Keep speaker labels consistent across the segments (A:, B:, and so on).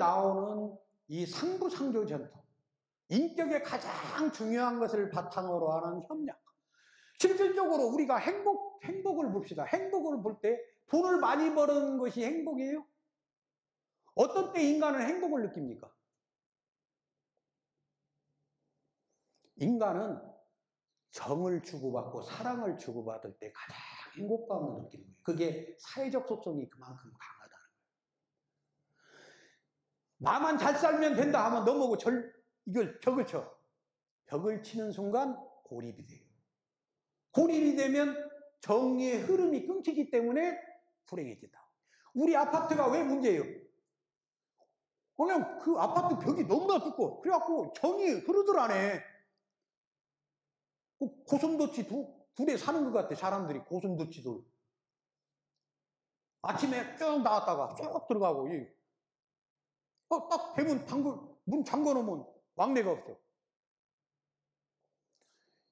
A: 나오는 이 상부상조 전통, 인격의 가장 중요한 것을 바탕으로 하는 협력. 실질적으로 우리가 행복을 봅시다. 행복을 볼 때 돈을 많이 버는 것이 행복이에요? 어떤 때 인간은 행복을 느낍니까? 인간은 정을 주고받고 사랑을 주고받을 때 가장 행복감을 느끼는 거예요. 그게 사회적 속성이 그만큼 강하다는 거예요. 나만 잘 살면 된다 하면 너무고 이걸 벽을 쳐. 벽을 치는 순간 고립이 돼요. 고립이 되면 정의의 흐름이 끊기기 때문에 불행해진다. 우리 아파트가 왜 문제예요? 그냥 그 아파트 벽이 너무나 두꺼워. 그래갖고 정이 흐르더라네. 고슴도치 둘에 사는 것 같아. 사람들이 고슴도치들. 아침에 쭉 나왔다가 쭉 들어가고, 딱 대문 문 잠궈놓으면 왕래가 없어.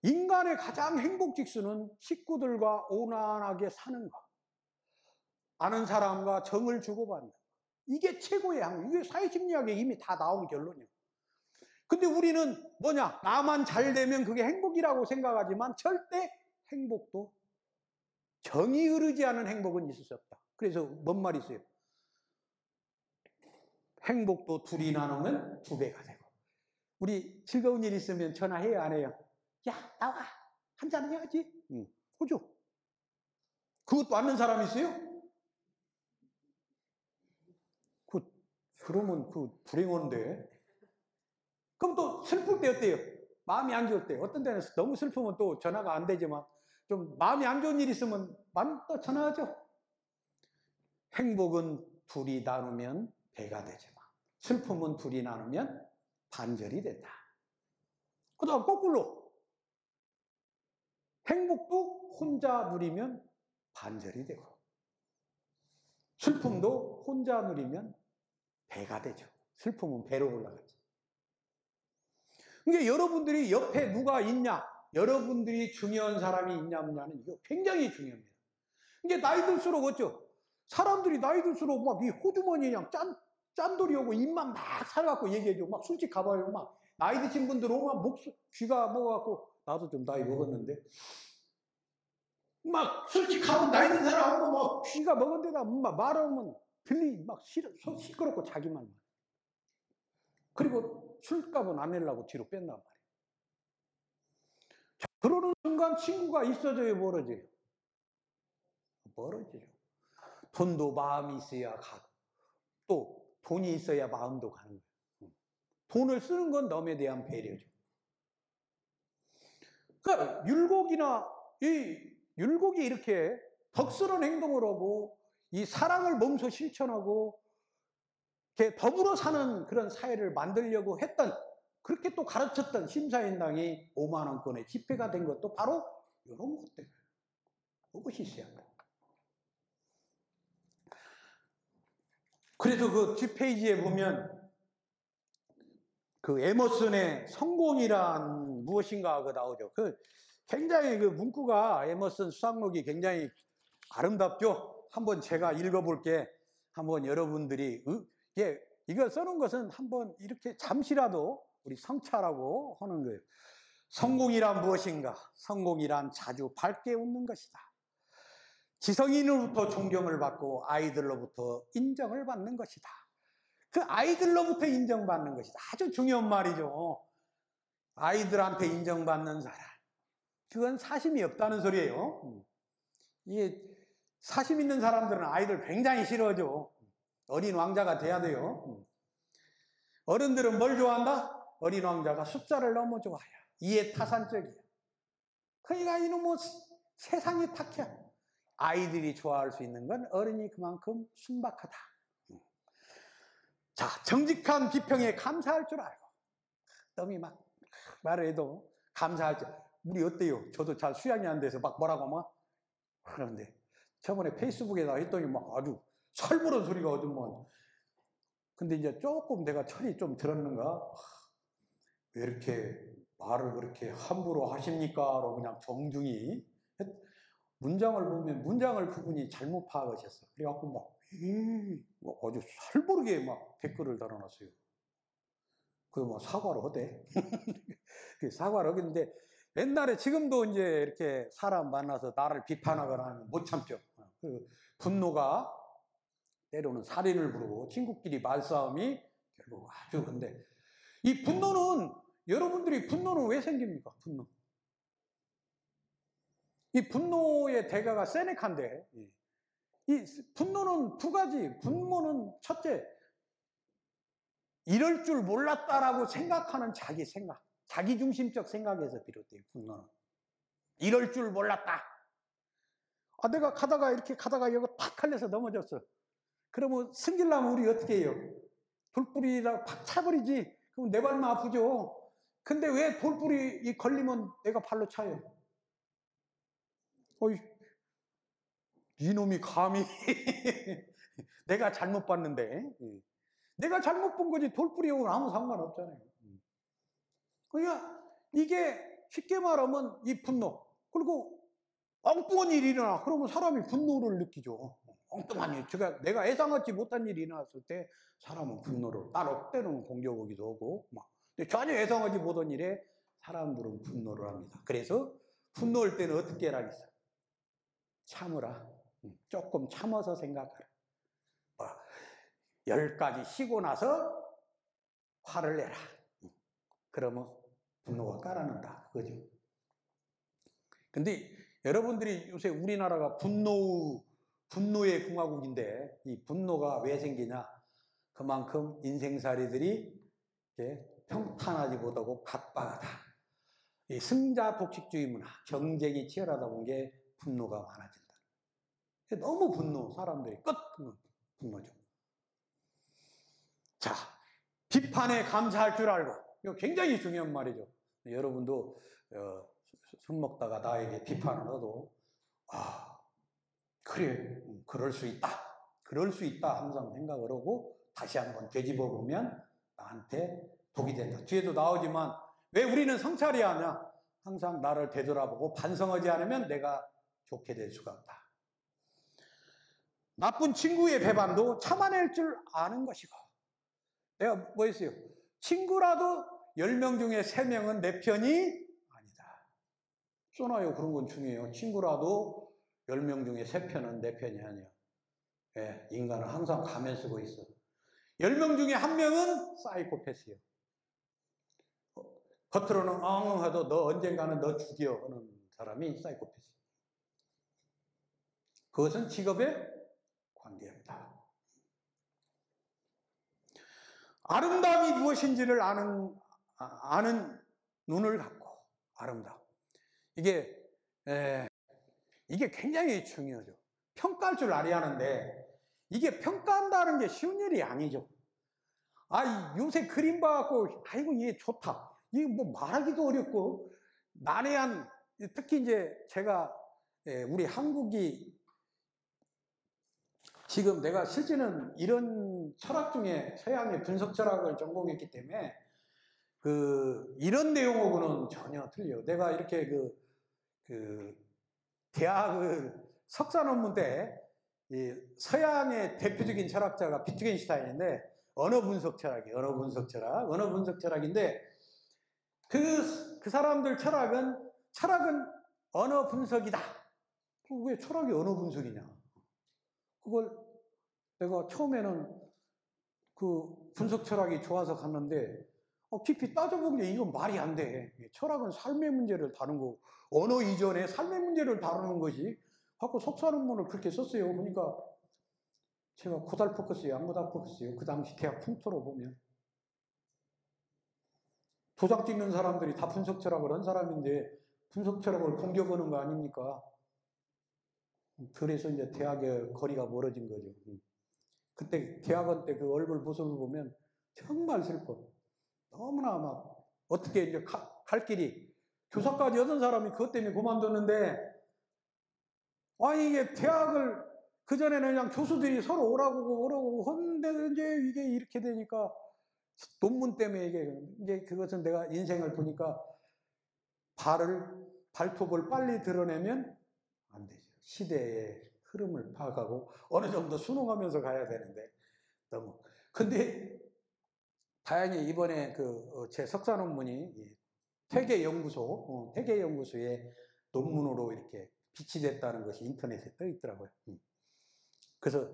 A: 인간의 가장 행복 직수는 식구들과 온화하게 사는 것, 아는 사람과 정을 주고받는 것. 이게 최고의 행복. 이게 사회심리학에 이미 다 나온 결론이에요. 근데 우리는 뭐냐? 나만 잘 되면 그게 행복이라고 생각하지만 절대 행복도 정이 흐르지 않은 행복은 있을 수 없다. 그래서 뭔 말이 있어요? 행복도 둘이 나누면 2배가 되고. 우리 즐거운 일 있으면 전화해요, 안 해요? 야, 나와. 한잔 해야지. 응, 호주. 그것도 아는 사람 있어요? 그러면 불행한데. 그럼 또 슬플 때 어때요? 마음이 안 좋을 때. 어떤 때는 너무 슬프면 또 전화가 안 되지만, 좀 마음이 안 좋은 일 있으면 또 전화하죠. 행복은 둘이 나누면 배가 되지만, 슬픔은 둘이 나누면 반절이 된다. 그 다음 거꾸로. 행복도 혼자 누리면 반절이 되고, 슬픔도 혼자 누리면 배가 되죠. 슬픔은 배로 올라가죠. 그러니까 여러분들이 옆에 누가 있냐, 여러분들이 중요한 사람이 있냐 없냐는 이거 굉장히 중요합니다. 그러니까 나이 들수록 어쩌? 사람들이 나이 들수록 막 이 호주머니냥 짠돌이 오고 입만 막 살갖고 얘기해줘. 막 술집 가봐요. 막 나이 드신 분들 오면 귀가 먹어갖고, 나도 좀 나이 먹었는데, 막 술집 가면 나이 든 사람하고 막 귀가 먹은 데다 막 말하면 막 시끄럽고 자기만. 그리고 술값은 안 내려고 뒤로 뺀단 말이에요. 그러는 순간 친구가 있어져요, 멀어져요? 멀어져요. 돈도 마음이 있어야 가고, 또 돈이 있어야 마음도 가는 거예요. 돈을 쓰는 건 남에 대한 배려죠. 그러니까 율곡이 이렇게 덕스러운 행동을 하고 이 사랑을 몸소 실천하고 이렇게 더불어 사는 그런 사회를 만들려고 했던, 그렇게 또 가르쳤던 심사인당이 5만 원권의 집회가 된 것도 바로 이런 것 때문에. 그것이 있어야 합니다. 그래서 그 뒷페이지에 보면 그 에머슨의 성공이란 무엇인가가 나오죠. 굉장히 문구가, 에머슨 수학록이 굉장히 아름답죠. 한번 제가 읽어볼게. 한번 여러분들이 이거 써놓은 것은 한번 이렇게 잠시라도 우리 성찰하고 하는 거예요. 성공이란 무엇인가? 성공이란 자주 밝게 웃는 것이다. 지성인으로부터 존경을 받고 아이들로부터 인정을 받는 것이다. 그 아이들로부터 인정받는 것이다. 아주 중요한 말이죠. 아이들한테 인정받는 사람. 그건 사심이 없다는 소리예요. 이게 사심 있는 사람들은 아이들 굉장히 싫어하죠. 어린 왕자가 돼야 돼요. 어른들은 뭘 좋아한다? 어린 왕자가 숫자를 너무 좋아해요. 이해타산적이에요. 그러니까 이놈의 세상이 탁해. 아이들이 좋아할 수 있는 건 어른이 그만큼 순박하다. 자, 정직한 비평에 감사할 줄 알고, 너무 막 말을 해도 감사할 줄. 우리 어때요? 저도 잘 수양이 안 돼서 막 뭐라고 하면 그러는데, 저번에 페이스북에다 했더니 막 아주 살벌한 소리가 어쩌면. 근데 이제 조금 내가 철이 좀 들었는가? 왜 이렇게 말을 그렇게 함부로 하십니까? 라고 그냥 정중히. 문장을 보면 문장을 그분이 잘못 파악하셨어. 그래갖고 막 뭐 아주 살모르게 막 댓글을 달아놨어요. 그거 뭐 사과를 하대. 사과를 하겠는데, 옛날에 지금도 이제 이렇게 사람 만나서 나를 비판하거나 하면 못 참죠. 그 분노가 때로는 살인을 부르고 친구끼리 말싸움이 결국 아주. 근데 이 분노는, 여러분들이 분노는 왜 생깁니까? 분노. 이 분노의 대가가 세네카인데, 이 분노는 두 가지. 분노는 첫째, 이럴 줄 몰랐다라고 생각하는 자기 생각, 자기중심적 생각에서 비롯돼요. 분노는 이럴 줄 몰랐다. 내가 가다가 이렇게 가다가 이거 팍 걸려서 넘어졌어. 그러면 승질나면 우리 어떻게 해요? 돌뿌리다 팍 차버리지. 그럼 내 발만 아프죠. 근데 왜 돌뿌리 걸리면 내가 발로 차요? 어이, 이놈이 감히 내가 잘못 봤는데. 내가 잘못 본 거지 돌뿌리하고는 아무 상관없잖아요. 그러니까 이게 쉽게 말하면 이 분노. 그리고 엉뚱한 일이 일어나. 그러면 사람이 분노를 느끼죠. 엉뚱한 일. 내가 예상하지 못한 일이 일어났을 때 사람은 분노를, 때로는 공격하기도 하고, 근데 전혀 예상하지 못한 일에 사람들은 분노를 합니다. 그래서 분노할 때는 어떻게 해라 했어요? 참으라. 조금 참아서 생각하라. 10가지 쉬고 나서 화를 내라. 그러면 분노가 깔아난다. 그거죠. 근데 여러분들이 요새 우리나라가 분노의 공화국인데, 이 분노가 왜 생기냐? 그만큼 인생살이들이 평탄하지 못하고 각박하다. 이 승자 독식주의 문화, 경쟁이 치열하다 본 게 분노가 많아진다. 너무 사람들이 끝 분노죠. 자, 비판에 감사할 줄 알고. 이거 굉장히 중요한 말이죠. 여러분도 술 먹다가 나에게 비판을 해도 그래, 그럴 수 있다. 그럴 수 있다 항상 생각을 하고 다시 한번 되짚어 보면 나한테 독이 된다. 뒤에도 나오지만 왜 우리는 성찰이 하냐? 항상 나를 되돌아보고 반성하지 않으면 내가 좋게 될 수가 없다. 나쁜 친구의 배반도 참아낼 줄 아는 것이고, 내가 뭐 했어요? 친구라도 10명 중에 3명은 내 편이 아니다. 써놔요. 그런 건 중요해요. 친구라도 10명 중에 3편은 내 편이 아니야. 인간은 항상 가면 쓰고 있어. 10명 중에 1명은 사이코패스예요. 겉으로는 엉엉해도 너 언젠가는 너 죽여 하는 사람이 사이코패스. 그것은 직업의 관계입니다. 아름다움이 무엇인지를 아는 눈을 갖고, 아름다움. 이게 굉장히 중요하죠. 평가할 줄 알아야 하는데, 이게 평가한다는 게 쉬운 일이 아니죠. 요새 그림 봐갖고, 아이고, 얘 좋다. 이게 뭐 말하기도 어렵고, 난해한, 특히 이제 제가, 우리 한국이, 지금 내가 실제는 이런 철학 중에 서양의 분석 철학을 전공했기 때문에, 이런 내용하고는 전혀 틀려요. 내가 이렇게 대학을 석사 논문 때, 서양의 대표적인 철학자가 비트겐슈타인인데, 언어 분석 철학인데, 그 사람들 철학은 언어 분석이다. 왜 철학이 언어 분석이냐? 그걸 내가 처음에는 분석 철학이 좋아서 갔는데, 깊이 따져본 게 이건 말이 안 돼. 철학은 삶의 문제를 다루는 거고, 언어 이전에 삶의 문제를 다루는 것이, 하고 석사 논문을 그렇게 썼어요. 그러니까 제가 고달퍼겠어요? 안 고달퍼겠어요? 그 당시 대학 풍토로 보면. 도장 찍는 사람들이 다 분석 철학을 한 사람인데, 분석 철학을 공격하는 거 아닙니까? 그래서 이제 대학의 거리가 멀어진 거죠. 그때 대학원 때 그 얼굴 모습을 보면 정말 슬퍼. 너무나 막 어떻게 이제 갈 길이, 교사까지 하던 사람이 그것 때문에 그만뒀는데, 이게 대학을 그전에는 그냥 교수들이 서로 오라고 하는데, 이제 이게 이렇게 되니까 논문 때문에 이제 그것은 내가 인생을 보니까 발톱을 빨리 드러내면 안 되죠. 시대의 흐름을 파악하고 어느 정도 순응하면서 가야 되는데 너무. 근데 다행히 이번에 제 석사 논문이 퇴계연구소의 논문으로 이렇게 빛이 됐다는 것이 인터넷에 떠 있더라고요. 그래서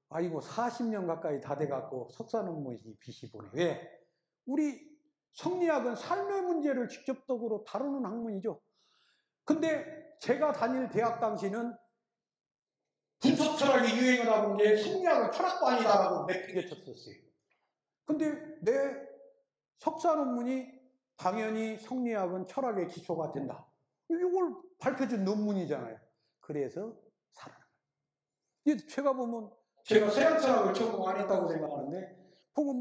A: 아이고 40년 가까이 다 돼갖고 석사 논문이 빛이 보네. 왜? 우리 성리학은 삶의 문제를 직접적으로 다루는 학문이죠. 근데 제가 다닐 대학 당시는 분석 철학이 유행을 하는 게 성리학은 철학도 아니다라고 내팽개 쳤었어요. 근데 내 석사 논문이 당연히 성리학은 철학의 기초가 된다. 이걸 밝혀준 논문이잖아요. 그래서 살아나요. 제가 보면 제가 서양 철학을 전공 안 했다고 생각하는데 보면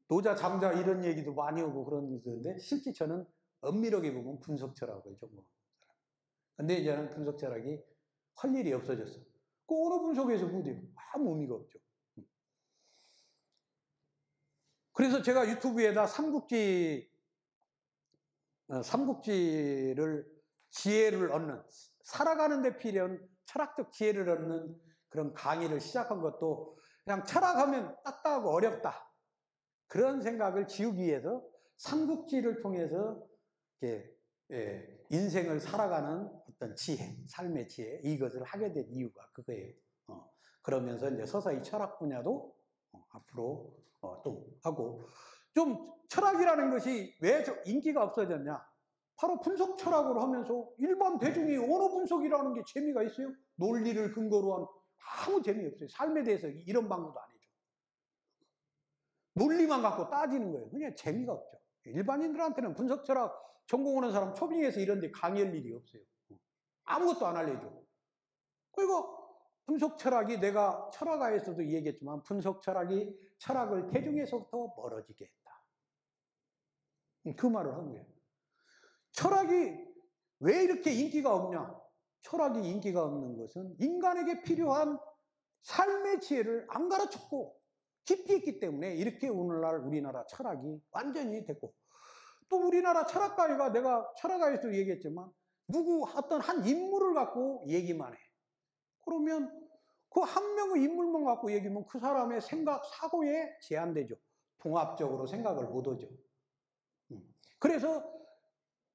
A: 노자 장자 이런 얘기도 많이 오고 그러는데 실제 저는 엄밀하게 보면 분석 철학을 전공합니다. 근데 이제는 분석 철학이 할 일이 없어졌어. 그 언어 분석에서 못해요. 아무 의미가 없죠. 그래서 제가 유튜브에다 삼국지를 지혜를 얻는, 살아가는 데 필요한 철학적 지혜를 얻는 그런 강의를 시작한 것도 그냥 철학하면 딱딱하고 어렵다. 그런 생각을 지우기 위해서 삼국지를 통해서 인생을 살아가는 어떤 지혜, 삶의 지혜, 이것을 하게 된 이유가 그거예요. 그러면서 이제 서서히 철학 분야도 앞으로 또 하고, 좀 철학이라는 것이 왜 인기가 없어졌냐? 바로 분석 철학을 하면서 일반 대중이 언어 분석이라는 게 재미가 있어요? 논리를 근거로 한 아무 재미없어요. 삶에 대해서 이런 방법도 안 해줘. 논리만 갖고 따지는 거예요. 그냥 재미가 없죠. 일반인들한테는 분석 철학 전공하는 사람 초빙해서 이런 데 강의할 일이 없어요. 아무것도 안 알려줘. 그리고 분석 철학이, 내가 철학가에서도 얘기했지만 분석 철학이 철학을 대중에서부터 멀어지게 했다. 그 말을 한 거예요. 철학이 왜 이렇게 인기가 없냐? 철학이 인기가 없는 것은 인간에게 필요한 삶의 지혜를 안 가르쳤고 깊이 있기 때문에 이렇게 오늘날 우리나라 철학이 완전히 됐고, 또 우리나라 철학가가, 내가 철학가에서도 얘기했지만 어떤 한 인물을 갖고 얘기만 해. 그러면 그 한 명의 인물만 갖고 얘기하면 그 사람의 생각, 사고에 제한되죠. 통합적으로 생각을 못하죠. 그래서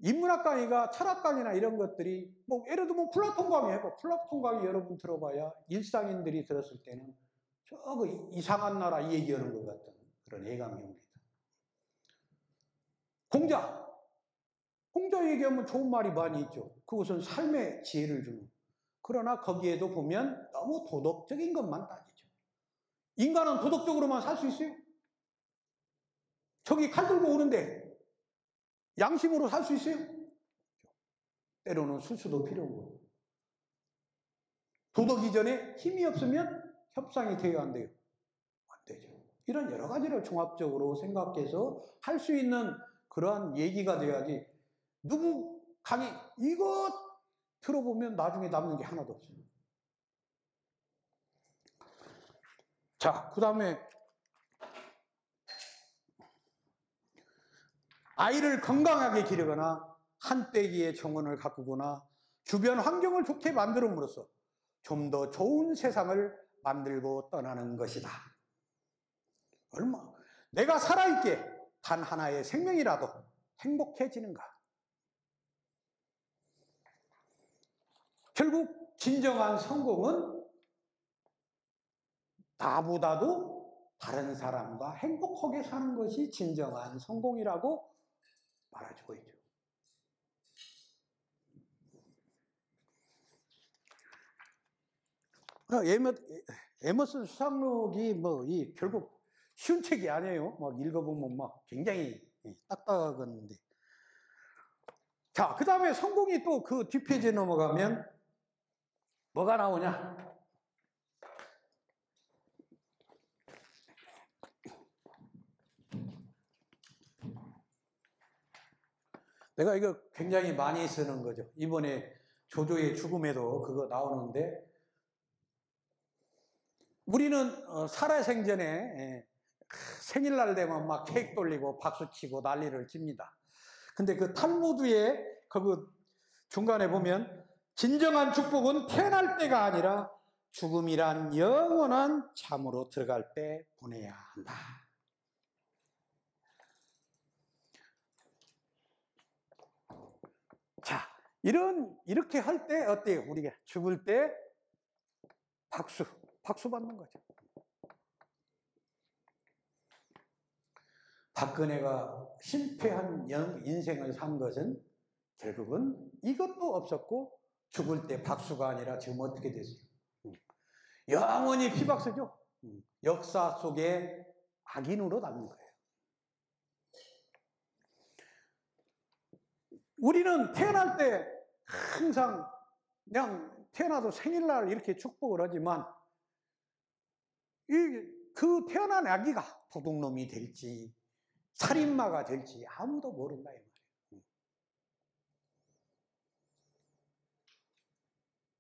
A: 인문학 강의가 철학 강의나 이런 것들이, 예를 들면 플라톤 강의 해봐. 플라톤 강의 여러분 들어봐야 일상인들이 들었을 때는 저거 이상한 나라 이 얘기하는 것 같은 그런 예감이 옵니다. 공자 얘기하면 좋은 말이 많이 있죠. 그것은 삶의 지혜를 주는. 그러나 거기에도 보면 너무 도덕적인 것만 따지죠. 인간은 도덕적으로만 살 수 있어요? 저기 칼 들고 오는데 양심으로 살 수 있어요? 때로는 술수도 필요한 거고. 도덕 이전에 힘이 없으면 협상이 돼야 안 돼요? 안 되죠. 이런 여러 가지를 종합적으로 생각해서 할 수 있는 그러한 얘기가 돼야지, 누구 강의 이거 들어보면 나중에 남는 게 하나도 없어요. 자, 그 다음에 아이를 건강하게 기르거나 한때기의 정원을 가꾸거나 주변 환경을 좋게 만들음으로써 좀 더 좋은 세상을 만들고 떠나는 것이다. 내가 살아있게 단 하나의 생명이라도 행복해지는가? 결국 진정한 성공은 나보다도 다른 사람과 행복하게 사는 것이 진정한 성공이라고 말해주고 있죠. 에머슨 수상록이 결국 쉬운 책이 아니에요. 읽어보면 굉장히 딱딱한데. 자, 그 다음에 성공이 또 그 뒷페이지에 넘어가면 뭐가 나오냐? 내가 이거 굉장히 많이 쓰는 거죠. 이번에 조조의 죽음에도 그거 나오는데, 우리는 살아생전에 생일날 되면 막 케이크 돌리고 박수치고 난리를 칩니다. 근데 그 탈무드에 그 중간에 보면 진정한 축복은 태어날 때가 아니라 죽음이란 영원한 잠으로 들어갈 때 보내야 한다. 자, 이렇게 할 때 어때요? 우리가 죽을 때 박수 받는 거죠. 박근혜가 실패한 인생을 산 것은 결국은 이것도 없었고 죽을 때 박수가 아니라 지금 어떻게 됐어요? 영원히 피박수죠. 역사 속에 악인으로 남는 거예요. 우리는 태어날 때 항상 그냥 태어나도 생일날 이렇게 축복을 하지만 그 태어난 아기가 도둑놈이 될지 살인마가 될지 아무도 모른다 이 말이에요.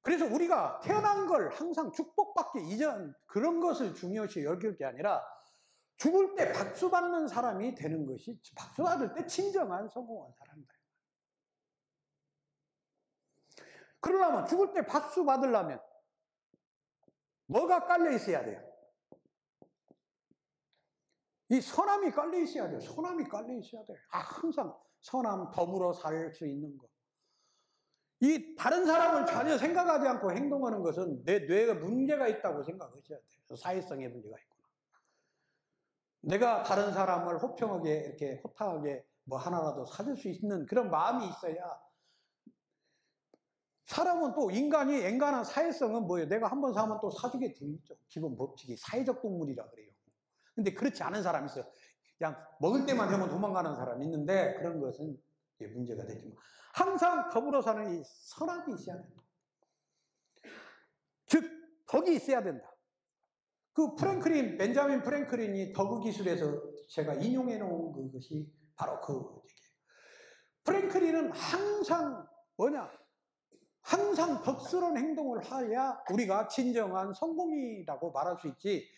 A: 그래서 우리가 태어난 걸 항상 축복받기 이전 그런 것을 중요시 여길 게 아니라 죽을 때 박수 받는 사람이 되는 것이 박수 받을 때 진정한 성공한 사람이다. 그러려면 죽을 때 박수 받으려면 뭐가 깔려 있어야 돼요? 이 선함이 깔려 있어야 돼요. 선함이 깔려 있어야 돼요. 항상 선함 더불어 살 수 있는 것. 이 다른 사람을 전혀 생각하지 않고 행동하는 것은 내 뇌에 문제가 있다고 생각하셔야 돼요. 사회성의 문제가 있구나. 내가 다른 사람을 호평하게 이렇게 호탕하게 뭐 하나라도 사줄 수 있는 그런 마음이 있어야. 사람은 또 인간한 사회성은 뭐예요? 내가 한 번 사면 또 사주게 돼 있죠. 기본 법칙이 사회적 동물이라 그래요. 근데 그렇지 않은 사람이 있어요. 그냥 먹을 때만 되면 도망가는 사람이 있는데 그런 것은 문제가 되지만 항상 더불어 사는 이 선악이 있어야 된다. 즉 덕이 있어야 된다. 그 벤자민 프랭클린이 덕의 기술에서 제가 인용해 놓은 그것이 바로 그 얘기예요. 프랭클린은 항상 항상 덕스러운 행동을 해야 우리가 진정한 성공이라고 말할 수 있지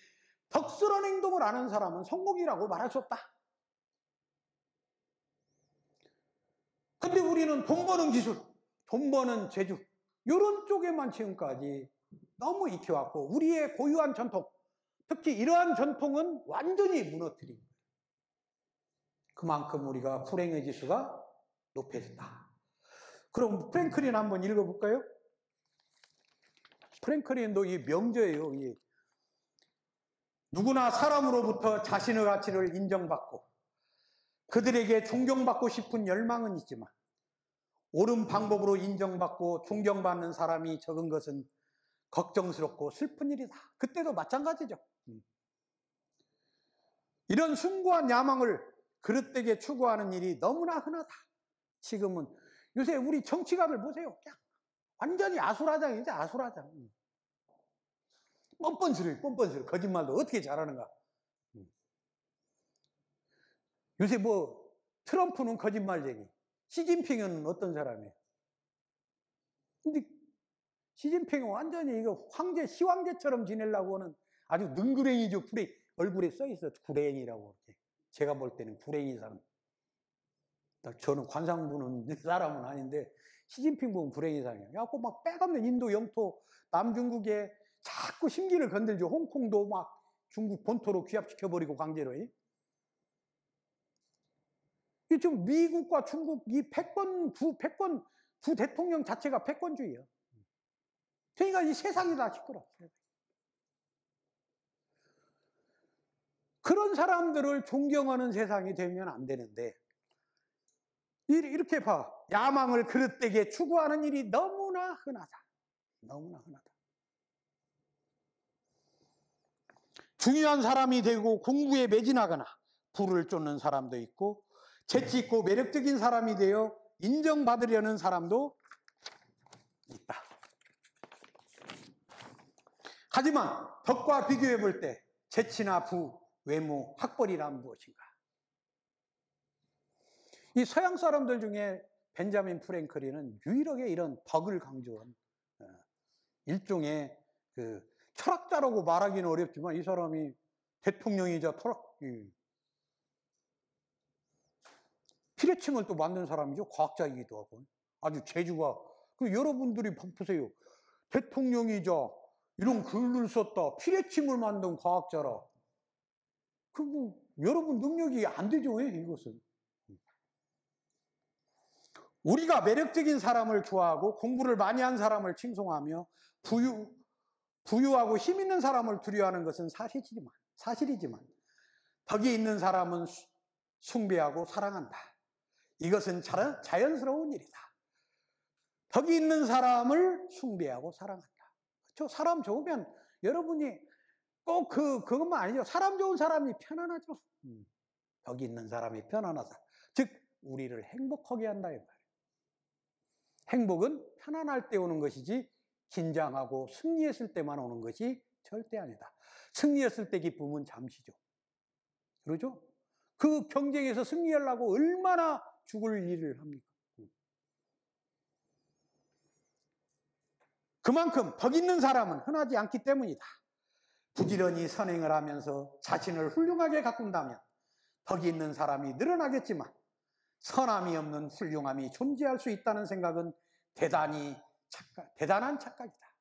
A: 덕스러운 행동을 안 하는 사람은 성공이라고 말할 수 없다. 근데 우리는 돈 버는 기술, 돈 버는 재주 이런 쪽에만 지금까지 너무 익혀왔고 우리의 고유한 전통, 특히 이러한 전통은 완전히 무너뜨린 거예요. 그만큼 우리가 불행의 지수가 높아졌다. 그럼 프랭클린 한번 읽어볼까요? 프랭클린도 이 명저예요. 누구나 사람으로부터 자신의 가치를 인정받고 그들에게 존경받고 싶은 열망은 있지만 옳은 방법으로 인정받고 존경받는 사람이 적은 것은 걱정스럽고 슬픈 일이다. 그때도 마찬가지죠. 이런 숭고한 야망을 그릇되게 추구하는 일이 너무나 흔하다. 지금은 요새 우리 정치가들 보세요. 그냥 완전히 아수라장이죠. 아수라장. 뻔뻔스러워. 거짓말도 어떻게 잘하는가. 요새 트럼프는 거짓말쟁이, 시진핑은 어떤 사람이에요? 근데 시진핑은 완전히 이거 시황제처럼 지내려고 하는 아주 능구랭이죠. 얼굴에 써있어. 구랭이라고. 제가 볼 때는 구랭이 사람. 저는 관상 보는 사람은 아닌데 시진핑 보면 구랭이 사람이에요. 그래갖고 막 빼갑는 인도 영토, 남중국에 자꾸 심기를 건들죠. 홍콩도 막 중국 본토로 귀합시켜버리고 강제로. 지금 미국과 중국 이 두 대통령 자체가 패권주의예요. 그러니까 이 세상이 다 시끄러워. 그런 사람들을 존경하는 세상이 되면 안 되는데 이렇게 봐. 야망을 그릇되게 추구하는 일이 너무나 흔하다. 너무나 흔하다. 중요한 사람이 되고 공부에 매진하거나 부를 쫓는 사람도 있고 재치있고 매력적인 사람이 되어 인정받으려는 사람도 있다. 하지만 덕과 비교해 볼 때 재치나 부, 외모, 학벌이란 무엇인가? 이 서양 사람들 중에 벤자민 프랭클린은 유일하게 이런 덕을 강조한 일종의 철학자라고 말하기는 어렵지만 이 사람이 대통령이자 피레침을 또 만든 사람이죠. 과학자이기도 하고 아주 재주가 그 여러분들이 보세요. 대통령이자 이런 글을 썼다. 피레침을 만든 과학자라. 그 뭐 여러분 능력이 안 되죠. 왜 이것은. 우리가 매력적인 사람을 좋아하고 공부를 많이 한 사람을 칭송하며 부유하고 힘 있는 사람을 두려워하는 것은 사실이지만 덕이 있는 사람은 숭배하고 사랑한다. 이것은 자연스러운 일이다. 덕이 있는 사람을 숭배하고 사랑한다. 그렇죠? 사람 좋으면 여러분이 꼭 그것만 아니죠. 사람 좋은 사람이 편안하죠. 덕이 있는 사람이 편안하다. 즉 우리를 행복하게 한다 이 말이에요. 행복은 편안할 때 오는 것이지 긴장하고 승리했을 때만 오는 것이 절대 아니다. 승리했을 때 기쁨은 잠시죠. 그러죠? 그 경쟁에서 승리하려고 얼마나 죽을 일을 합니까? 그만큼 덕 있는 사람은 흔하지 않기 때문이다. 부지런히 선행을 하면서 자신을 훌륭하게 가꾼다면 덕이 있는 사람이 늘어나겠지만 선함이 없는 훌륭함이 존재할 수 있다는 생각은 대단한 착각이다.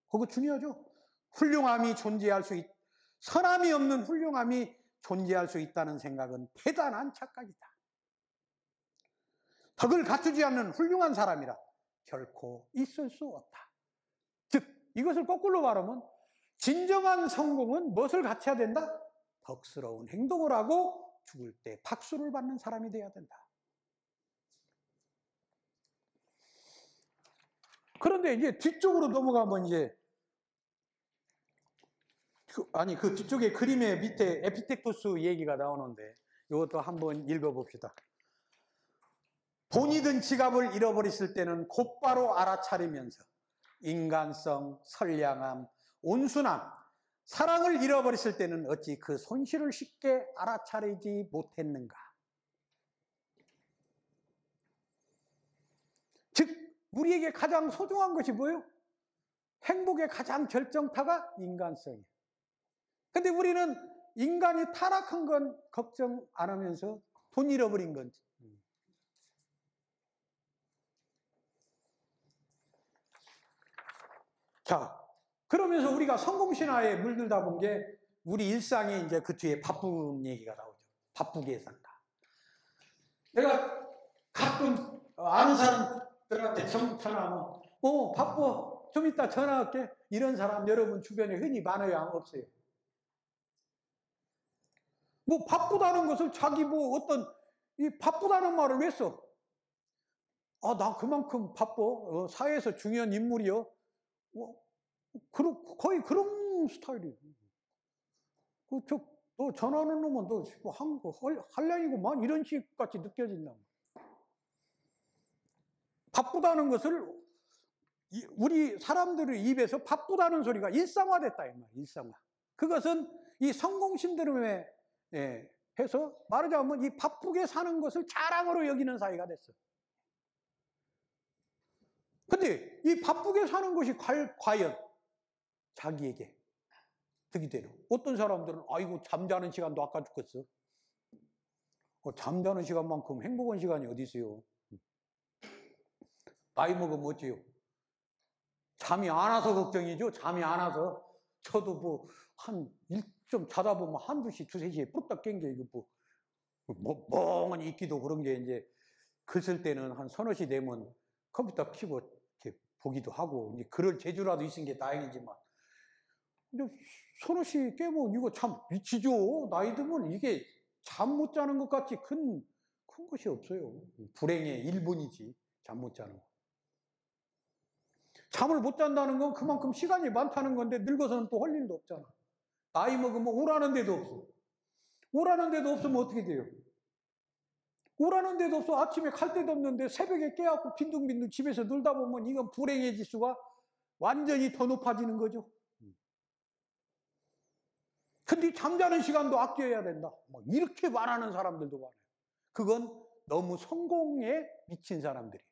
A: 그거 중요하죠? 선함이 없는 훌륭함이 존재할 수 있다는 생각은 대단한 착각이다. 덕을 갖추지 않는 훌륭한 사람이라 결코 있을 수 없다. 즉 이것을 거꾸로 말하면 진정한 성공은 무엇을 갖춰야 된다? 덕스러운 행동을 하고 죽을 때 박수를 받는 사람이 되어야 된다. 그런데 이제 뒤쪽으로 넘어가면 이제 그 뒤쪽에 그림의 밑에 에피텍토스 얘기가 나오는데 이것도 한번 읽어봅시다. 돈이든 지갑을 잃어버렸을 때는 곧바로 알아차리면서 인간성, 선량함, 온순함, 사랑을 잃어버렸을 때는 어찌 그 손실을 쉽게 알아차리지 못했는가. 즉 우리에게 가장 소중한 것이 뭐예요? 행복의 가장 결정타가 인간성이에요. 근데 우리는 인간이 타락한 건 걱정 안 하면서 돈 잃어버린 건지. 자, 그러면서 우리가 성공신화에 물들다 본 게 우리 일상에 이제 그 뒤에 바쁜 얘기가 나오죠. 바쁘게 산다. 내가 가끔 아는 사람들한테 전화하면 바빠. 좀 이따 전화할게. 이런 사람 여러분 주변에 흔히 많아요? 없어요? 뭐 바쁘다는 것을 자기 이 바쁘다는 말을 왜 써? 나 그만큼 바빠. 사회에서 중요한 인물이요. 거의 그런 스타일이에요. 너 전화하는 놈은 너 한량이구만 이런 식같이 느껴진다. 바쁘다는 것을 우리 사람들의 입에서 바쁘다는 소리가 일상화됐다 이 말. 일상화. 그것은 이 성공 신드롬에 해서 말하자면 이 바쁘게 사는 것을 자랑으로 여기는 사회가 됐어. 근데 이 바쁘게 사는 것이 과연 자기에게 득이 되는. 어떤 사람들은 아이고 잠자는 시간도 아까 죽겠어. 잠자는 시간만큼 행복한 시간이 어디 있어요? 나이 먹으면 어째요? 잠이 안 와서 걱정이죠. 잠이 안 와서. 저도 좀 자다 보면 한두 시, 두세 시에 푹딱 깬 게 이거 멍하니 있기도 그런 게 이제 글 쓸 때는 한 서너 시 되면 컴퓨터 켜고 이렇게 보기도 하고 이제 그럴 재주라도 있은 게 다행이지만 근데 서너 시 깨면 이거 참 미치죠. 나이 들면 이게 잠 못 자는 것 같이 큰 것이 없어요. 불행의 일본이지 잠 못 자는 거. 잠을 못 잔다는 건 그만큼 시간이 많다는 건데 늙어서는 또 할 일도 없잖아. 나이 먹으면 오라는 데도 없어. 오라는 데도 없으면 어떻게 돼요? 오라는 데도 없어. 아침에 갈 데도 없는데 새벽에 깨갖고 빈둥빈둥 집에서 놀다 보면 이건 불행의 지수가 완전히 더 높아지는 거죠. 근데 잠자는 시간도 아껴야 된다. 이렇게 말하는 사람들도 많아요. 그건 너무 성공에 미친 사람들이에요.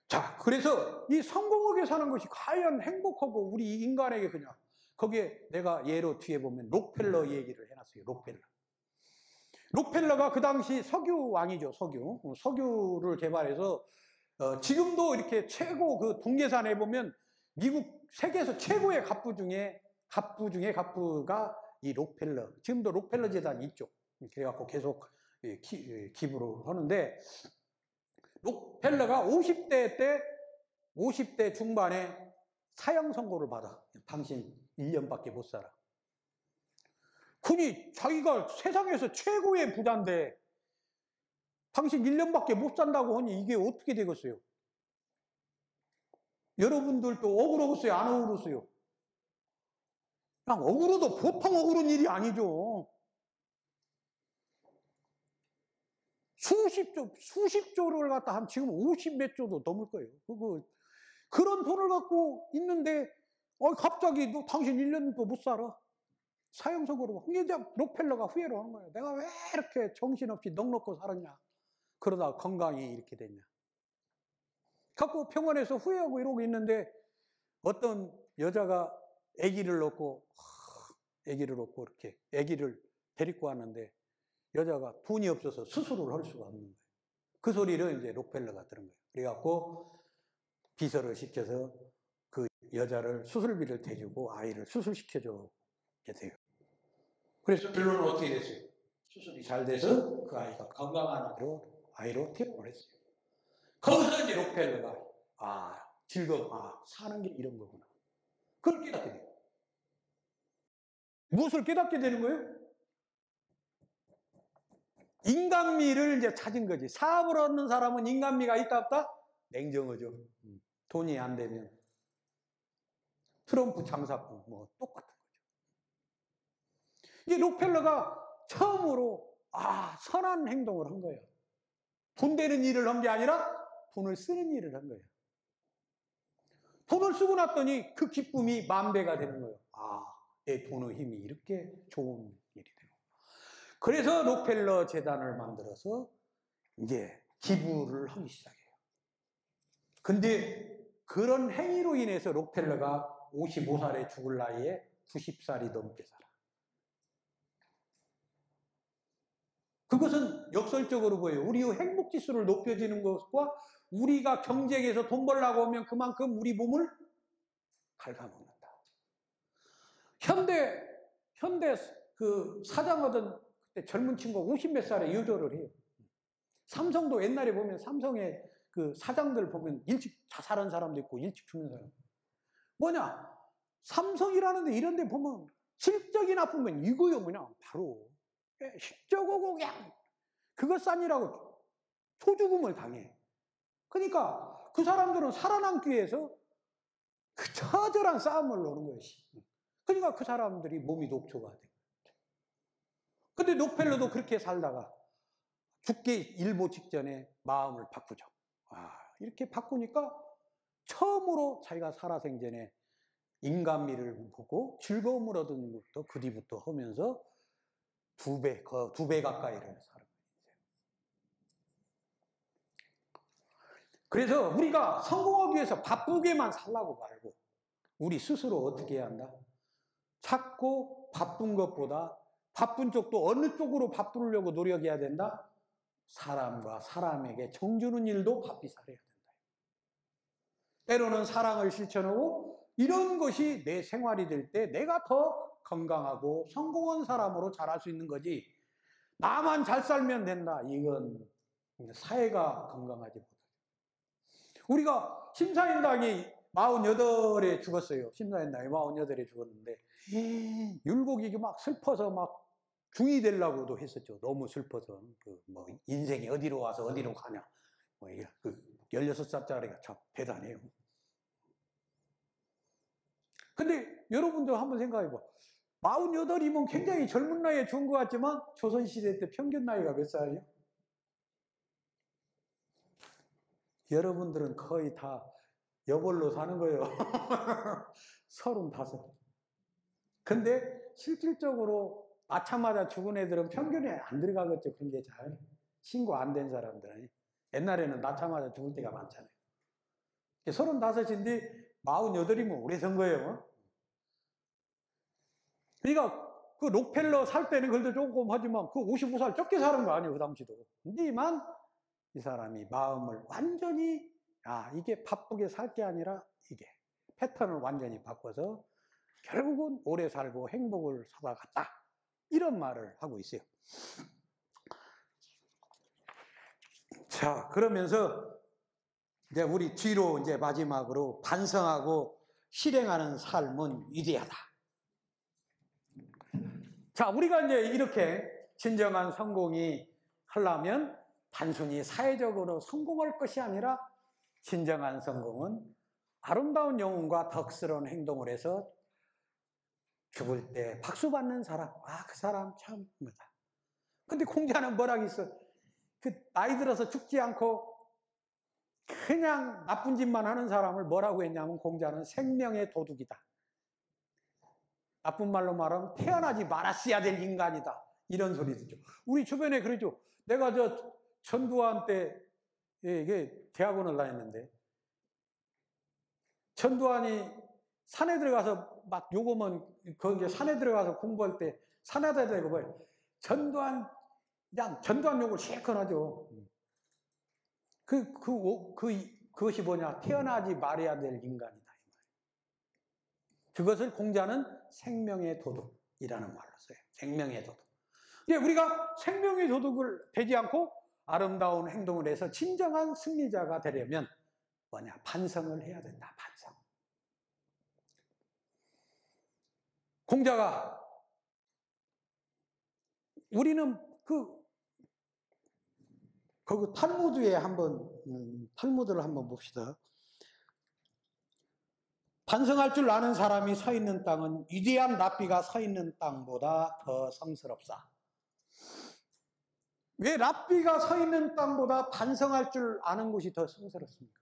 A: 자, 그래서 이 성공하게 사는 것이 과연 행복하고 우리 인간에게 거기에 내가 예로 뒤에 보면 록펠러 얘기를 해놨어요. 록펠러가 그 당시 석유 왕이죠, 석유. 석유를 개발해서 지금도 이렇게 최고 그 동계산에 보면 미국 세계에서 최고의 갑부 중에 갑부가 이 록펠러. 지금도 록펠러 재단이 있죠. 그래갖고 계속 기부를 하는데, 록펠러가 50대 중반에 사형 선고를 받아. 당신 1년밖에 못 살아. 그니 자기가 세상에서 최고의 부자인데 당신 1년밖에 못 산다고 하니 이게 어떻게 되겠어요? 여러분들도 억울하겠어요? 안 억울했어요? 그냥 억울해도 보통 억울한 일이 아니죠. 수십 조를 갖다 한 지금 50 몇 조도 넘을 거예요. 그런 돈을 갖고 있는데 갑자기 너 당신 1년도 못 살아. 사형선고로 이제 록펠러가 후회를 하는 거예요. 내가 왜 이렇게 정신없이 넉넉고 살았냐. 그러다 건강이 이렇게 됐냐. 갖고 병원에서 후회하고 이러고 있는데 어떤 여자가 아기를 얻고 이렇게 아기를 데리고 왔는데 여자가 돈이 없어서 수술을 할 수가 없는 거예요. 그 소리를 이제 록펠러가 들은 거예요. 그래갖고 비서를 시켜서 그 여자를 수술비를 대주고 아이를 수술시켜주게 돼요. 그래서 결론은 어떻게 됐어요? 수술이 잘 돼서 그 아이가 건강한 아이로 태어날 했어요. 거기서 이제 록펠러가 사는 게 이런 거구나. 그걸 깨닫게 돼요. 무엇을 깨닫게 되는 거예요? 인간미를 이제 찾은 거지. 사업을 얻는 사람은 인간미가 있다 없다? 냉정하죠. 돈이 안 되면 트럼프 장사꾼 뭐 똑같은 거죠. 이 록펠러가 처음으로 선한 행동을 한 거예요. 돈 되는 일을 한 게 아니라 돈을 쓰는 일을 한 거예요. 돈을 쓰고 났더니 그 기쁨이 만배가 되는 거예요. 내 돈의 힘이 이렇게 좋은 일이 되고. 그래서 록펠러 재단을 만들어서 이제 기부를 하기 시작해요. 근데 그런 행위로 인해서 록펠러가 55살에 죽을 나이에 90살이 넘게 살아. 그것은 역설적으로 보여요. 우리의 행복지수를 높여지는 것과 우리가 경쟁에서 돈 벌려고 하면 그만큼 우리 몸을 갉아먹는다. 현대 그 사장하던 그때 젊은 친구가 50 몇 살에 유도를 해요. 삼성도 옛날에 보면 삼성의 그 사장들 보면 일찍 자살한 사람도 있고 일찍 죽는 사람. 뭐냐? 삼성이라는데 이런 데 보면 실적이 나쁘면 이거요 그냥 바로 실적하고 그냥 그것 아니라고 초죽음을 당해. 그러니까 그 사람들은 살아남기 위해서 그 처절한 싸움을 놓는 것이. 그러니까 그 사람들이 몸이 녹초가 돼. 근데 록펠러도 그렇게 살다가 죽기 일보 직전에 마음을 바꾸죠. 이렇게 바꾸니까 처음으로 자기가 살아생전에 인간미를 보고 즐거움을 얻은 것도 그 뒤부터 하면서 두 배 가까이를 사는 거예요. 그래서 우리가 성공하기 위해서 바쁘게만 살라고 말고 우리 스스로 어떻게 해야 한다? 찾고 바쁜 것보다 바쁜 쪽도 어느 쪽으로 바꾸려고 노력해야 된다? 사람과 사람에게 정주는 일도 바삐 살아야 된다. 때로는 사랑을 실천하고 이런 것이 내 생활이 될 때 내가 더 건강하고 성공한 사람으로 자랄 수 있는 거지. 나만 잘 살면 된다. 이건 사회가 건강하지 못하죠. 우리가 심사인당이 48에 죽었어요. 심사인당이 48에 죽었는데 율곡이 막 슬퍼서 막 중이 되려고도 했었죠. 너무 슬퍼서 인생이 어디로 와서 어디로 가냐. 16살짜리가 참 대단해요. 근데 여러분들 한번 생각해봐. 48이면 굉장히 젊은 나이에 죽은 것 같지만 조선시대 때 평균 나이가 몇 살이에요? 여러분들은 거의 다 여벌로 사는 거예요. 35. 근데 실질적으로 낳자마자 죽은 애들은 평균에 안 들어가겠죠. 그런 게 잘 신고 안 된 사람들은. 옛날에는 낳자마자 죽을 때가 많잖아요. 35인데 48이면 오래 산 거예요. 그러니까 그 록펠러 살 때는 그래도 조금 하지만 그 55살 적게 사는 거 아니에요, 그 당시도. 근데만 이 사람이 마음을 완전히, 이게 바쁘게 살 게 아니라 이게 패턴을 완전히 바꿔서 결국은 오래 살고 행복을 살아갔다. 이런 말을 하고 있어요. 자, 그러면서 이제 우리 뒤로 이제 마지막으로 반성하고 실행하는 삶은 위대하다. 자, 우리가 이제 이렇게 진정한 성공이 하려면 단순히 사회적으로 성공할 것이 아니라 진정한 성공은 아름다운 영혼과 덕스러운 행동을 해서 죽을 때 박수 받는 사람. 그 사람 참. 근데 공자는 뭐라고 있어? 그 나이 들어서 죽지 않고 그냥 나쁜 짓만 하는 사람을 뭐라고 했냐면 공자는 생명의 도둑이다. 나쁜 말로 말하면 태어나지 말았어야 될 인간이다. 이런 소리 듣죠. 우리 주변에 그러죠. 내가 전두환 때 이게 대학원을 다녔는데 전두환이 산에 들어가서 막 요거면 거기 산에 들어가서 공부할 때 산에다 대고 뭐예요? 전두환 욕을 실컷 하죠. 그것이 뭐냐? 태어나지 말아야 될 인간이다. 그것을 공자는 생명의 도둑이라는 말로 써요. 생명의 도둑. 우리가 생명의 도둑을 되지 않고 아름다운 행동을 해서 진정한 승리자가 되려면 뭐냐? 반성을 해야 된다. 반성. 공자가 우리는 그 탈무드에 탈무드를 한번 봅시다. 반성할 줄 아는 사람이 서 있는 땅은 위대한 랍비가 서 있는 땅보다 더 성스럽사. 왜 랍비가 서 있는 땅보다 반성할 줄 아는 곳이 더 성스럽습니까?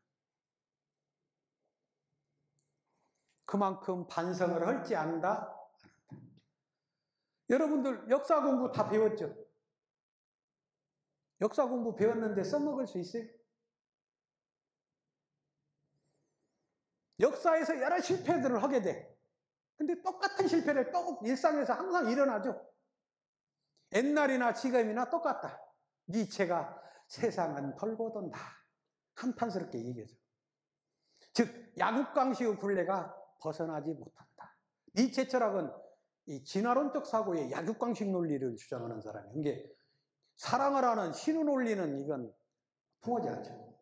A: 그만큼 반성을 할지 안다. 여러분들 역사 공부 다 배웠죠? 역사 공부 배웠는데 써먹을 수 있어요? 역사에서 여러 실패들을 하게 돼. 근데 똑같은 실패를 또 일상에서 항상 일어나죠. 옛날이나 지금이나 똑같다. 니체가 세상은 돌고 돈다. 한탄스럽게 얘기하죠. 즉 야국강식의 굴레가 벗어나지 못한다. 니체 철학은 이 진화론적 사고의 야국강식 논리를 주장하는 사람이에요. 이게 사랑을 하는 신의 논리는 이건 통하지 않죠.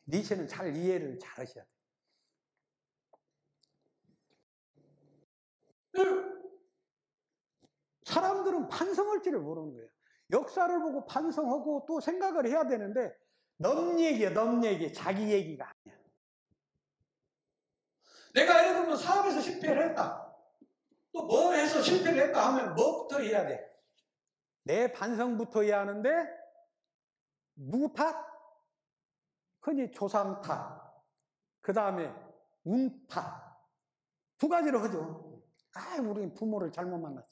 A: 니체는 잘 이해를 잘 하셔야 돼요. 사람들은 반성할 줄을 모르는 거예요. 역사를 보고 반성하고 또 생각을 해야 되는데 남 얘기야, 남 얘기. 자기 얘기가 아니야. 내가 예를 들면 사업에서 실패를 했다. 또 뭘 해서 실패를 했다 하면 뭐부터 해야 돼? 내 반성부터 해야 하는데 누구 탓? 흔히 조상 탓. 그 다음에 운 탓. 두 가지로 하죠. 우리 부모를 잘못 만났어.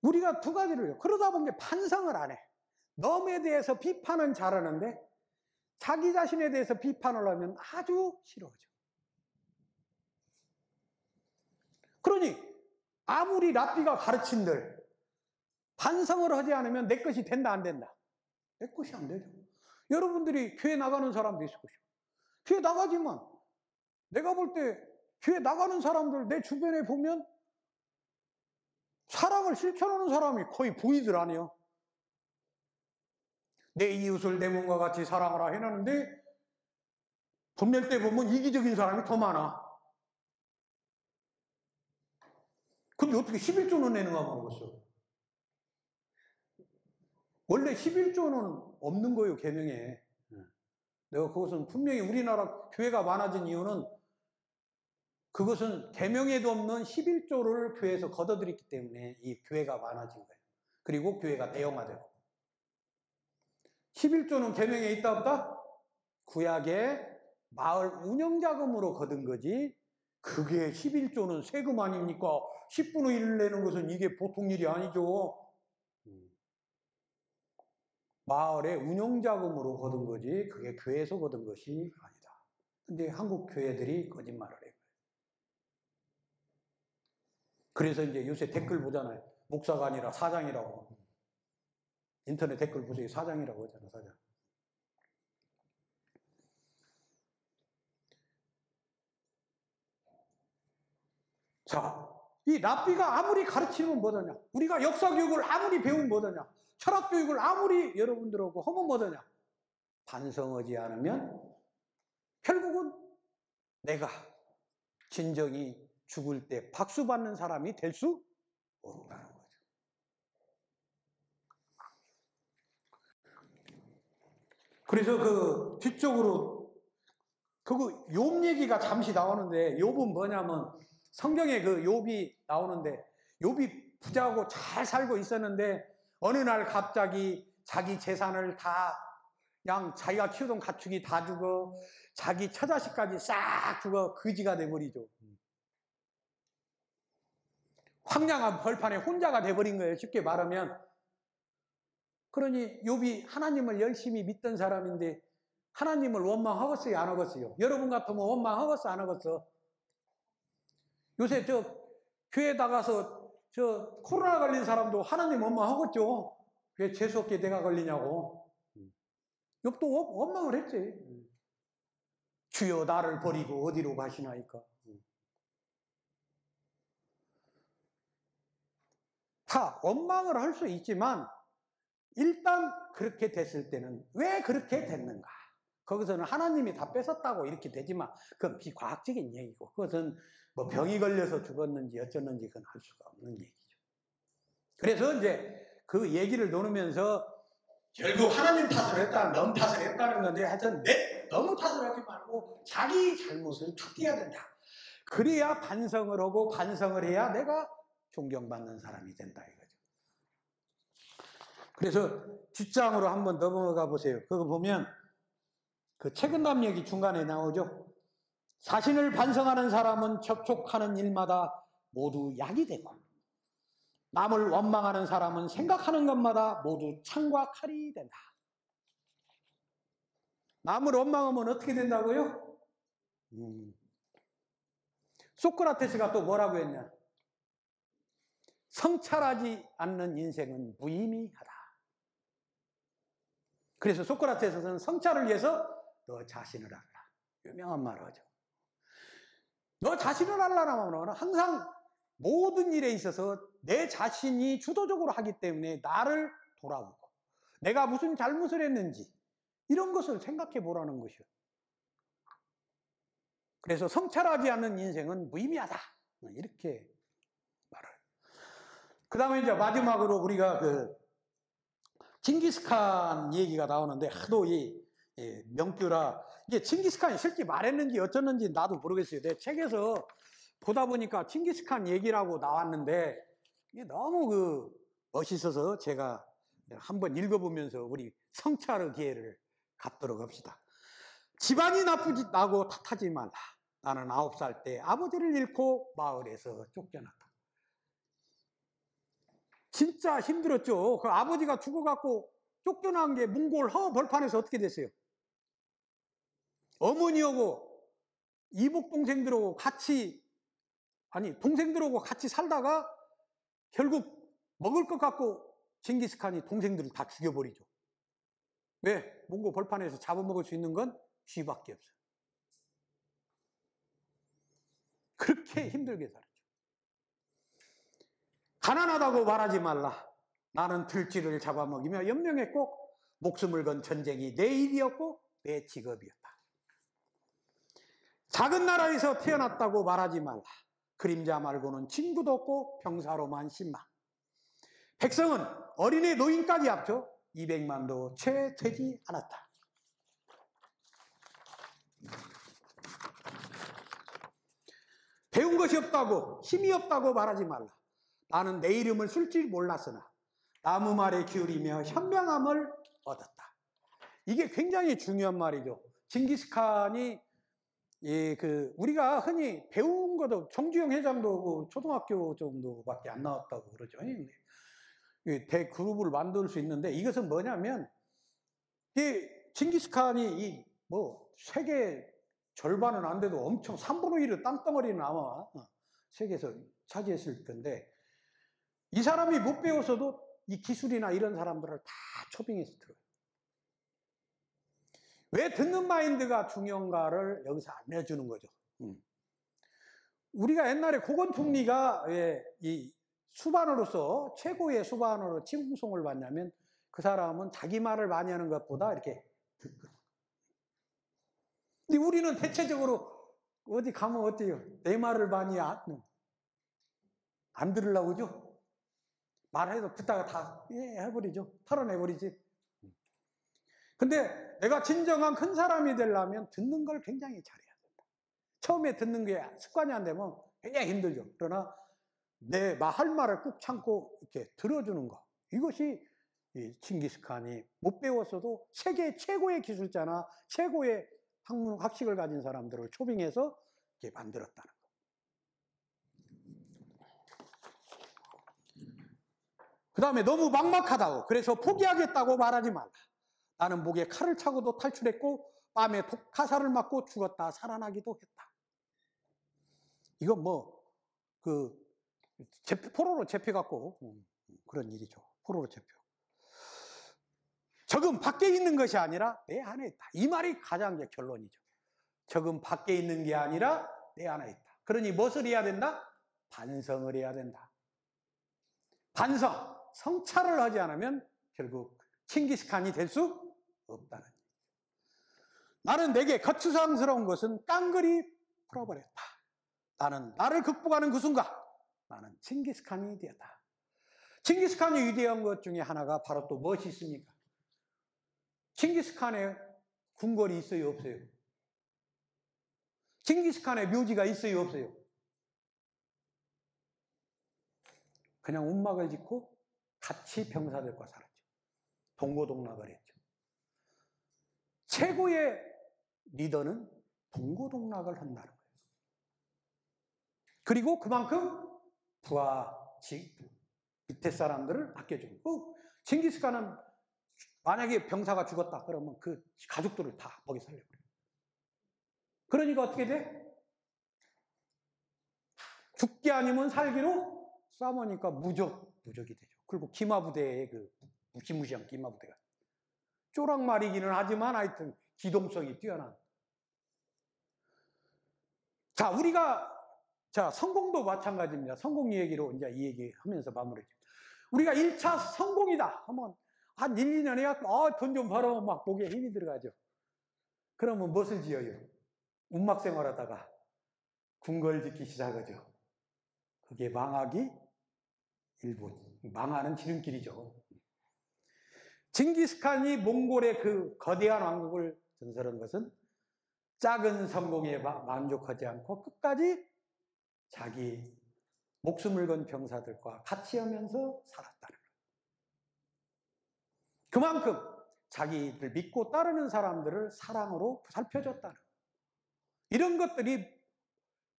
A: 우리가 두 가지를 해요. 그러다 보니 반성을 안 해. 남에 대해서 비판은 잘하는데 자기 자신에 대해서 비판을 하면 아주 싫어하죠. 그러니 아무리 랍비가 가르친들 반성을 하지 않으면 내 것이 된다 안 된다? 내 것이 안 되죠. 여러분들이 교회 나가는 사람도 있을 것이고 교회 나가지만 내가 볼 때 교회 나가는 사람들 내 주변에 보면 사랑을 실천하는 사람이 거의 보이질 않아요. 내 이웃을 내 몸과 같이 사랑하라 해놨는데 돈 낼 때 보면 이기적인 사람이 더 많아. 근데 어떻게 11조는 내는가 모르겠어. 원래 11조는 없는 거예요, 계명에. 내가 그것은 분명히 우리나라 교회가 많아진 이유는 그것은 계명에도 없는 11조를 교회에서 걷어들였기 때문에 이 교회가 많아진 거예요. 그리고 교회가 대형화되고. 11조는 계명에 있다 없다? 구약의 마을 운영자금으로 거둔 거지. 그게 11조는 세금 아닙니까? 10분의 1을 내는 것은 이게 보통 일이 아니죠. 마을의 운영자금으로 거둔 거지 그게 교회에서 거둔 것이 아니다. 근데 한국 교회들이 거짓말을 해요. 그래서 이제 요새 댓글 보잖아요. 목사가 아니라 사장이라고. 인터넷 댓글 보세요. 사장이라고 하잖아, 사장. 자, 이 랍비가 아무리 가르치면 뭐더냐? 우리가 역사 교육을 아무리 배우면 뭐더냐? 철학 교육을 아무리 여러분들하고 하면 뭐더냐? 반성하지 않으면 결국은 내가 진정이 죽을 때 박수 받는 사람이 될 수 없다는 거죠. 그래서 그 뒤쪽으로 그거 욥 얘기가 잠시 나오는데, 욥은 뭐냐면 성경에 그 욥이 나오는데, 욥이 부자하고 잘 살고 있었는데 어느 날 갑자기 자기 재산을 다 그냥 자기가 키우던 가축이 다 죽어, 자기 처자식까지 싹 죽어 거지가 돼버리죠. 황량한 벌판에 혼자가 돼버린 거예요. 쉽게 말하면. 그러니 욥이 하나님을 열심히 믿던 사람인데 하나님을 원망하겠어요, 안 하겠어요? 여러분 같으면 원망하겠어, 안 하겠어? 요새 저 교회 나가서 저 코로나 걸린 사람도 하나님 원망하겠죠? 왜 재수없게 내가 걸리냐고. 욥도 원망을 했지. 주여 나를 버리고 어디로 가시나이까. 다 원망을 할 수 있지만 일단 그렇게 됐을 때는 왜 그렇게 됐는가? 거기서는 하나님이 다 뺏었다고 이렇게 되지만 그건 비과학적인 얘기고, 그것은 뭐 병이 걸려서 죽었는지 어쩌는지 그건 할 수가 없는 얘기죠. 그래서 이제 그 얘기를 나누면서 결국 하나님 탓을 했다, 넌 탓을 했다는 건데, 하여튼 너무 탓을 하지 말고 자기 잘못을 투기해야 된다. 그래야 반성을 하고, 반성을 해야 내가 존경받는 사람이 된다 이거죠. 그래서 뒷장으로 한번 넘어가 보세요. 그거 보면 그 책임감 얘기 중간에 나오죠. 자신을 반성하는 사람은 접촉하는 일마다 모두 약이 되고, 남을 원망하는 사람은 생각하는 것마다 모두 창과 칼이 된다. 남을 원망하면 어떻게 된다고요? 소크라테스가 또 뭐라고 했냐? 성찰하지 않는 인생은 무의미하다. 그래서 소크라테스는 성찰을 위해서 너 자신을 알라. 유명한 말을 하죠. 너 자신을 알라라면 항상 모든 일에 있어서 내 자신이 주도적으로 하기 때문에 나를 돌아보고 내가 무슨 잘못을 했는지 이런 것을 생각해 보라는 것이요. 그래서 성찰하지 않는 인생은 무의미하다. 이렇게 말을. 그 다음에 이제 마지막으로 우리가 그 징기스칸 얘기가 나오는데 하도 이 명규라, 이게 징기스칸이 실제 말했는지 어쩌는지 나도 모르겠어요. 내 책에서 보다 보니까 징기스칸 얘기라고 나왔는데 이게 너무 그 멋있어서 제가 한번 읽어보면서 우리 성찰의 기회를 갖도록 합시다. 집안이 나쁘다고 탓하지 말라. 나는 9살 때 아버지를 잃고 마을에서 쫓겨났다. 진짜 힘들었죠. 그 아버지가 죽어갖고 쫓겨난 게 몽골 허 벌판에서 어떻게 됐어요? 어머니하고 이복 동생들하고 같이, 아니 동생들하고 같이 살다가 결국 먹을 것 갖고 징기스칸이 동생들을 다 죽여버리죠. 왜? 몽골 벌판에서 잡아먹을 수 있는 건 쥐밖에 없어요. 그렇게 힘들게 살았죠. 가난하다고 말하지 말라. 나는 들쥐를 잡아먹이며 연명했고 목숨을 건 전쟁이 내 일이었고 내 직업이었다. 작은 나라에서 태어났다고 말하지 말라. 그림자 말고는 친구도 없고 병사로만 10만. 백성은 어린애 노인까지 합쳐 200만도 채 되지 않았다. 배운 것이 없다고, 힘이 없다고 말하지 말라. 나는 내 이름을 쓸 줄 몰랐으나 나무 말에 기울이며 현명함을 얻었다. 이게 굉장히 중요한 말이죠. 징기스칸이 우리가 흔히 배운 것도 정주영 회장도 초등학교 정도밖에 안 나왔다고 그러죠. 대그룹을 만들 수 있는데 이것은 뭐냐면 징기스칸이 세계 절반은 안 돼도 엄청 3분의 1의 땅덩어리는 아마 세계에서 차지했을 텐데, 이 사람이 못 배웠어도 이 기술이나 이런 사람들을 다 초빙해서 들어요. 왜 듣는 마인드가 중요한가를 여기서 알려주는 거죠. 우리가 옛날에 고건 총리가 왜 이 수반으로서 최고의 수반으로 칭송을 받냐면, 그 사람은 자기 말을 많이 하는 것보다 이렇게 듣고. 근데 우리는 대체적으로 어디 가면 어때요? 내 말을 많이 안 들으려고 그러죠? 말해도 듣다가 다 해버리죠. 털어내버리지. 근데 내가 진정한 큰 사람이 되려면 듣는 걸 굉장히 잘해야 된다. 처음에 듣는 게 습관이 안 되면 굉장히 힘들죠. 그러나 내 할 말을 꾹 참고 이렇게 들어주는 거, 이것이 이 칭기스칸이 못 배웠어도 세계 최고의 기술자나 최고의 학식을 가진 사람들을 초빙해서 이렇게 만들었다는 거. 그 다음에 너무 막막하다고, 그래서 포기하겠다고 말하지 말라. 나는 목에 칼을 차고도 탈출했고 뺨에 독화살을 맞고 죽었다 살아나기도 했다. 이건 포로로 잡혀갖고 그런 일이죠. 포로로 잡혀. 적은 밖에 있는 것이 아니라 내 안에 있다. 이 말이 가장 결론이죠. 적은 밖에 있는 게 아니라 내 안에 있다. 그러니 무엇을 해야 된다? 반성을 해야 된다. 반성, 성찰을 하지 않으면 결국 칭기스칸이 될 수 없다는 얘기죠. 나는 내게 거추장스러운 것은 깡그리 풀어버렸다. 나는 나를 극복하는 그 순간 나는 칭기스칸이 되었다. 칭기스칸이 위대한 것 중에 하나가 바로 또 무엇이 있습니까? 칭기스칸의 궁궐이 있어요, 없어요? 칭기스칸의 묘지가 있어요, 없어요? 그냥 움막을 짓고 같이 병사들과 살았죠. 동고동락을 했죠. 최고의 리더는 동고동락을 한다는 거예요. 그리고 그만큼 부하, 밑에 사람들을 아껴주고, 칭기스칸은 만약에 병사가 죽었다 그러면 그 가족들을 다 먹여 살려버려요. 그러니까 어떻게 돼? 죽기 아니면 살기로 싸우니까 무적이 되죠. 그리고 기마부대의 그 무시무시한 기마부대가 쪼락말이기는 하지만 하여튼 기동성이 뛰어난. 자, 성공도 마찬가지입니다. 성공 얘기로 이제 이 얘기 하면서 마무리죠. 우리가 1차 성공이다 하면 한 1, 2년 해갖고 돈 좀 벌어 막 목에 힘이 들어가죠. 그러면 무엇을 지어요? 운막 생활하다가 궁궐 짓기 시작하죠. 그게 망하기 일부, 망하는 지름길이죠. 징기스칸이 몽골의 그 거대한 왕국을 전설한 것은 작은 성공에 만족하지 않고 끝까지 자기 목숨을 건 병사들과 같이 하면서 살았다는 거예요. 그만큼 자기를 믿고 따르는 사람들을 사랑으로 살펴줬다는 거예요. 이런 것들이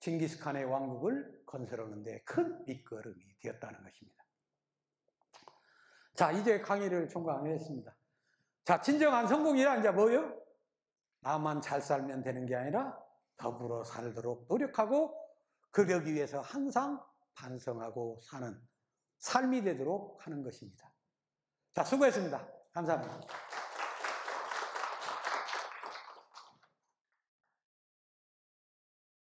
A: 징기스칸의 왕국을 건설하는데 큰 밑거름이 되었다는 것입니다. 자, 이제 강의를 종강했습니다. 자, 진정한 성공이란 이제 뭐예요? 나만 잘 살면 되는 게 아니라 더불어 살도록 노력하고 그러기 위해서 항상 반성하고 사는 삶이 되도록 하는 것입니다. 자, 수고했습니다. 감사합니다.